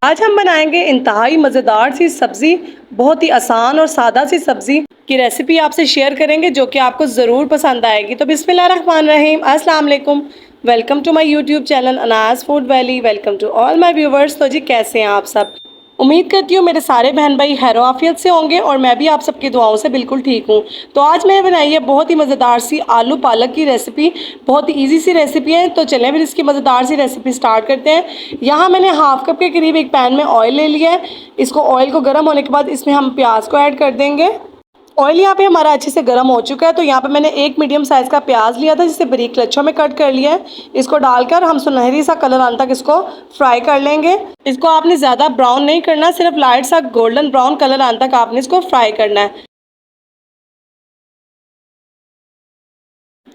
आज हम बनाएंगे इंतहाई मज़ेदार सी सब्ज़ी, बहुत ही आसान और सादा सी सब्ज़ी की रेसिपी आपसे शेयर करेंगे जो कि आपको ज़रूर पसंद आएगी। तो बिस्मिल्लाहिर्रहमानिर्रहीम, अस्सलाम वालेकुम। Welcome to my YouTube channel Anaz food valley. Welcome to all my viewers. तो जी कैसे हैं आप सब? उम्मीद करती हूँ मेरे सारे बहन भाई खैरो आफियत से होंगे और मैं भी आप सबकी दुआओं से बिल्कुल ठीक हूँ। तो आज मैंने बनाई है बहुत ही मज़ेदार सी आलू पालक की रेसिपी। बहुत ही इजी सी रेसिपी है। तो चलें फिर इसकी मज़ेदार सी रेसिपी स्टार्ट करते हैं। यहाँ मैंने हाफ कप के करीब एक पैन में ऑयल ले लिया है। इसको ऑयल को गर्म होने के बाद इसमें हम प्याज को ऐड कर देंगे। ऑयल यहाँ पे हमारा अच्छे से गर्म हो चुका है। तो यहाँ पे मैंने एक मीडियम साइज़ का प्याज लिया था जिसे बारीक लच्छों में कट कर लिया है। इसको डालकर हम सुनहरी सा कलर आने तक इसको फ्राई कर लेंगे। इसको आपने ज़्यादा ब्राउन नहीं करना, सिर्फ लाइट सा गोल्डन ब्राउन कलर आने तक आपने इसको फ्राई करना है।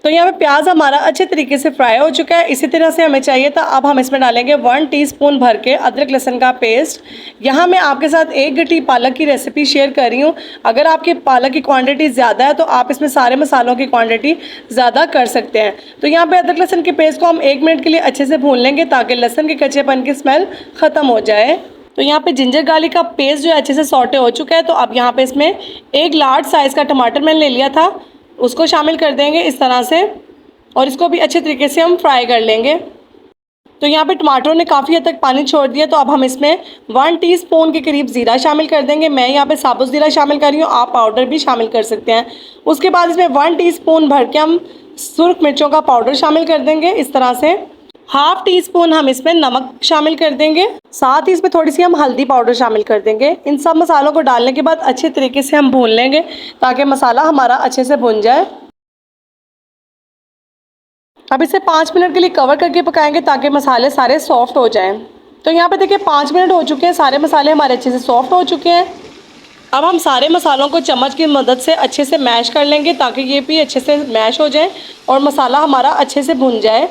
तो यहाँ पे प्याज हमारा अच्छे तरीके से फ्राई हो चुका है, इसी तरह से हमें चाहिए था। अब हम इसमें डालेंगे 1 टीस्पून भर के अदरक लहसुन का पेस्ट। यहाँ मैं आपके साथ एक गट्टी पालक की रेसिपी शेयर कर रही हूँ। अगर आपके पालक की क्वांटिटी ज़्यादा है तो आप इसमें सारे मसालों की क्वांटिटी ज़्यादा कर सकते हैं। तो यहाँ पर अदरक लहसुन के पेस्ट को हम 1 मिनट के लिए अच्छे से भून लेंगे ताकि लहसुन के कच्चेपन की स्मेल ख़त्म हो जाए। तो यहाँ पे जिंजर गार्लिक का पेस्ट जो है अच्छे से सॉटे हो चुका है। तो अब यहाँ पे इसमें एक लार्ज साइज़ का टमाटर मैंने ले लिया था, उसको शामिल कर देंगे इस तरह से और इसको भी अच्छे तरीके से हम फ्राई कर लेंगे। तो यहाँ पे टमाटरों ने काफ़ी हद तक पानी छोड़ दिया। तो अब हम इसमें 1 टीस्पून के करीब ज़ीरा शामिल कर देंगे। मैं यहाँ पे साबुत ज़ीरा शामिल कर रही हूँ, आप पाउडर भी शामिल कर सकते हैं। उसके बाद इसमें 1 टीस्पून भर के हम सुर्ख मिर्चों का पाउडर शामिल कर देंगे इस तरह से। हाफ टी स्पून हम इसमें नमक शामिल कर देंगे, साथ ही इसमें थोड़ी सी हम हल्दी पाउडर शामिल कर देंगे। इन सब मसालों को डालने के बाद अच्छे तरीके से हम भून लेंगे ताकि मसाला हमारा अच्छे से भुन जाए। अब इसे 5 मिनट के लिए कवर करके पकाएंगे ताकि मसाले सारे सॉफ्ट हो जाएं। तो यहाँ पे देखिए 5 मिनट हो चुके हैं, सारे मसाले हमारे अच्छे से सॉफ्ट हो चुके हैं। अब हम सारे मसालों को चम्मच की मदद से अच्छे से मैश कर लेंगे ताकि ये भी अच्छे से मैश हो जाए और मसाला हमारा अच्छे से भुन जाए।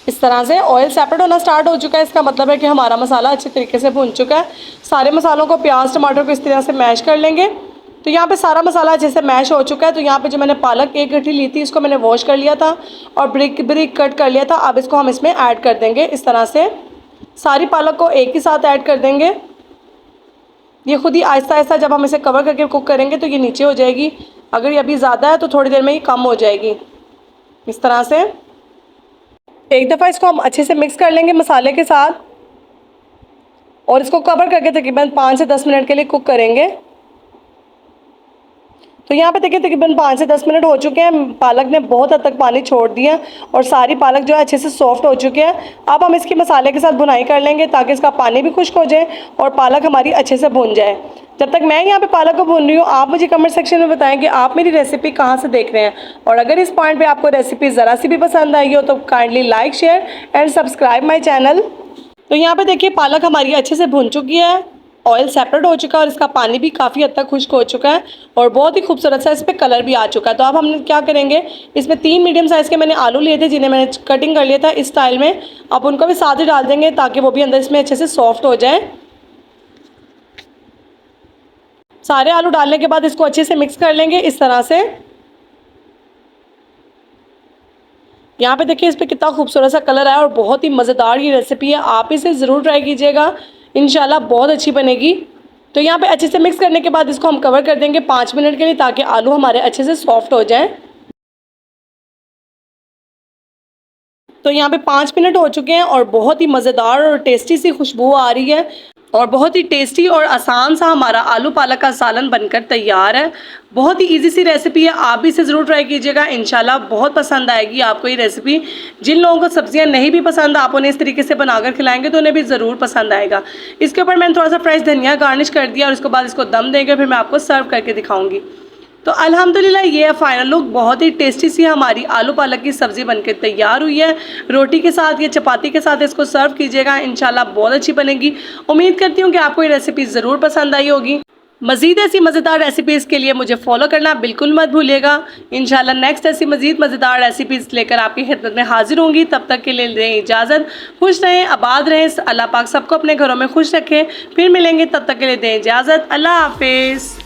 इस तरह से ऑयल सेपरेट होना स्टार्ट हो चुका है, इसका मतलब है कि हमारा मसाला अच्छे तरीके से भुन चुका है। सारे मसालों को प्याज टमाटर को इस तरह से मैश कर लेंगे। तो यहाँ पे सारा मसाला अच्छे से मैश हो चुका है। तो यहाँ पे जो मैंने पालक एक गठरी ली थी इसको मैंने वॉश कर लिया था और ब्रिक ब्रिक कट कर लिया था। अब इसको हम इसमें ऐड कर देंगे इस तरह से। सारी पालक को एक ही साथ ऐड कर देंगे। ये खुद ही आहिस्ता आहिस्ता जब हम इसे कवर करके कुक करेंगे तो ये नीचे हो जाएगी। अगर ये अभी ज़्यादा है तो थोड़ी देर में ये कम हो जाएगी। इस तरह से एक दफ़ा इसको हम अच्छे से मिक्स कर लेंगे मसाले के साथ और इसको कवर करके तकरीबन 5 से 10 मिनट के लिए कुक करेंगे। तो यहाँ पे देखिए तकरीबन 5 से 10 मिनट हो चुके हैं। पालक ने बहुत हद तक पानी छोड़ दिया और सारी पालक जो है अच्छे से सॉफ्ट हो चुकी है। अब हम इसकी मसाले के साथ भुनाई कर लेंगे ताकि इसका पानी भी खुश्क हो जाए और पालक हमारी अच्छे से भुन जाए। जब तक मैं यहाँ पे पालक को भून रही हूँ आप मुझे कमेंट सेक्शन में बताएं कि आप मेरी रेसिपी कहाँ से देख रहे हैं और अगर इस पॉइंट पे आपको रेसिपी ज़रा सी भी पसंद आई हो तो kindly like share and subscribe my channel. तो यहाँ पे देखिए पालक हमारी अच्छे से भुन चुकी है, ऑयल सेपरेट हो चुका है और इसका पानी भी काफ़ी हद तक खुश्क हो चुका है और बहुत ही खूबसूरत सा इस पर कलर भी आ चुका है। तो अब हम क्या करेंगे, इसमें 3 मीडियम साइज़ के मैंने आलू लिए थे जिन्हें मैंने कटिंग कर लिया था इस स्टाइल में। अब उनको भी साथ ही डाल देंगे ताकि वो भी अंदर इसमें अच्छे से सॉफ्ट हो जाए। सारे आलू डालने के बाद इसको अच्छे से मिक्स कर लेंगे इस तरह से। यहाँ पे देखिए इस पर कितना खूबसूरत सा कलर आया और बहुत ही मज़ेदार ये रेसिपी है, आप इसे ज़रूर ट्राई कीजिएगा, इंशाल्लाह बहुत अच्छी बनेगी। तो यहाँ पे अच्छे से मिक्स करने के बाद इसको हम कवर कर देंगे 5 मिनट के लिए ताकि आलू हमारे अच्छे से सॉफ्ट हो जाएं। तो यहाँ पे 5 मिनट हो चुके हैं और बहुत ही मज़ेदार और टेस्टी सी खुशबू आ रही है और बहुत ही टेस्टी और आसान सा हमारा आलू पालक का सालन बनकर तैयार है। बहुत ही इजी सी रेसिपी है, आप भी इसे ज़रूर ट्राई कीजिएगा, इंशाल्लाह बहुत पसंद आएगी आपको ये रेसिपी। जिन लोगों को सब्जियां नहीं भी पसंद आप उन्हें इस तरीके से बनाकर खिलाएंगे तो उन्हें भी ज़रूर पसंद आएगा। इसके ऊपर मैंने थोड़ा सा फ्रेश धनिया गार्निश कर दिया और इसके बाद इसको दम देंगे, फिर मैं आपको सर्व करके दिखाऊँगी। तो अल्हम्दुलिल्लाह ये है फाइनल लुक, बहुत ही टेस्टी सी हमारी आलू पालक की सब्ज़ी बनकर तैयार हुई है। रोटी के साथ या चपाती के साथ इसको सर्व कीजिएगा, इंशाल्लाह बहुत अच्छी बनेगी। उम्मीद करती हूँ कि आपको ये रेसिपी ज़रूर पसंद आई होगी। मज़ीद ऐसी मज़ेदार रेसिपीज़ के लिए मुझे फॉलो करना बिल्कुल मत भूलिएगा। इंशाल्लाह नेक्स्ट ऐसी मज़ीद मज़ेदार रेसिपीज़ लेकर आपकी खिदमत में हाजिर होंगी। तब तक के लिए दें इजाज़त, खुश रहें, आबाद रहें, अल्लाह पाक सबको अपने घरों में खुश रखें। फिर मिलेंगे, तब तक के लिए दें इजाज़त, अल्लाह हाफिज़।